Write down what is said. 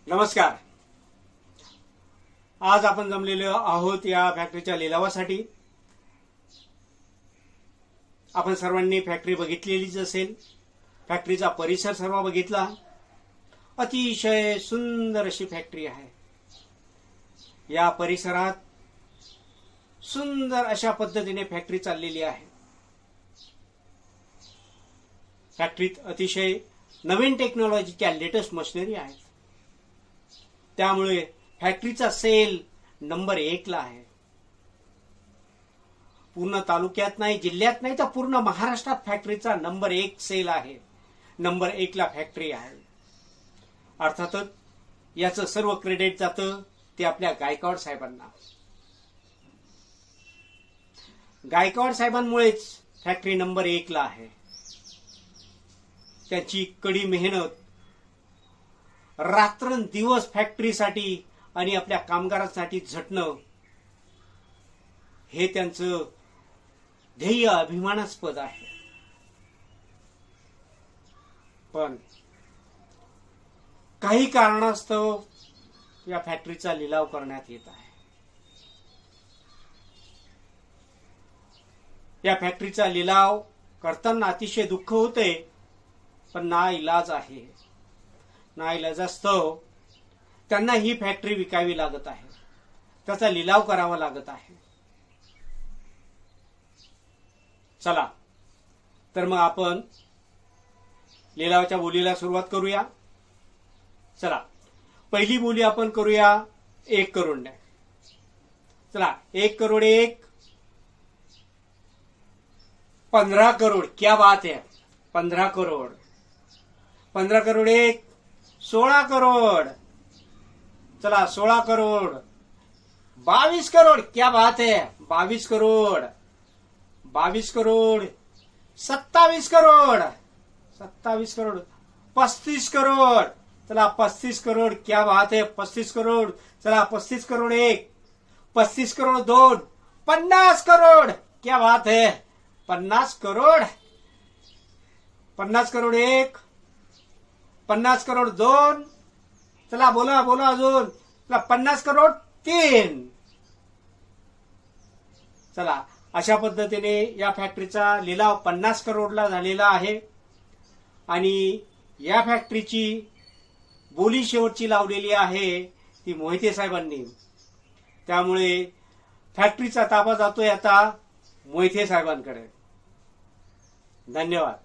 नमस्कार. आज आपण जमलेलो आहोत या फॅक्टरीच्या लिलावासाठी. आपण सर्वांनी फॅक्टरी बघितलेलीच असेल. फॅक्टरीचा परिसर सर्व बघितला. अतिशय सुंदर अशी फॅक्टरी आहे. या परिसरात सुंदर अशा पद्धतीने फॅक्टरी चाललेली आहे. फॅक्टरीत अतिशय नवीन टेक्नॉलॉजीच्या लेटेस्ट मशिनरी आहेत. त्यामुळे फॅक्टरीचा सेल नंबर 1 ला आहे. पूर्ण तालुक्यात नाही, जिल्ह्यात नाही, तर पूर्ण महाराष्ट्रात फॅक्टरीचा नंबर 1 सेल आहे. नंबर 1 ला फॅक्टरी आहे. अर्थातच याचं सर्व क्रेडिट जातं ते आपल्या गायकवाड साहेबांना. गायकवाड साहेबांमुळेच फॅक्टरी नंबर 1 ला आहे. त्यांची कडी मेहनत, रात्रंदिवस फॅक्टरीसाठी आणि आपल्या कामगारांसाठी झटणं हे त्यांचं ध्येय अभिमानास्पद आहे. पण काही कारणास्तव या फॅक्टरीचा लिलाव करण्यात येत आहे. या फॅक्टरीचा लिलाव करताना अतिशय दुःख होते, पण नाइलाज आहे. नाइलाजास्तव त्यांना ही फॅक्टरी विकावी लागत आहे. त्याचा लिलाव करावा लागत आहे. चला तर मग आपण लिलावाच्या बोलीला सुरुवात करूया. चला, पहिली बोली आपण करूया 1 करोड. चला, 1 करोड 1, 15 करोड. क्या बात है. 15 करोड. 15 करोड 1, 16 करोड. चला, 16 करोड. 22 करोड. क्या बात है. 22 करोड. 22 करोड. 27 करोड. 27 करोड. 35 करोड. चला, 35 करोड. क्या बात है. 35 करोड. चला, 35 करोड 1, 35 करोड 2, 50 करोड. क्या बात है. 50 करोड. 50 करोड 1, 50 करोड 2. चला, बोला बोला अजून. चला, 50 करोड 3. चला, अशा पद्धतीने या फॅक्टरीचा लिलाव 50 करोडला झालेला आहे. आणि या फॅक्टरीची बोली शेवटची लावलेली आहे ती मोहिते साहेबांनी. त्यामुळे फॅक्टरीचा ताबा जातोय आता मोहिते साहेबांकडे. धन्यवाद.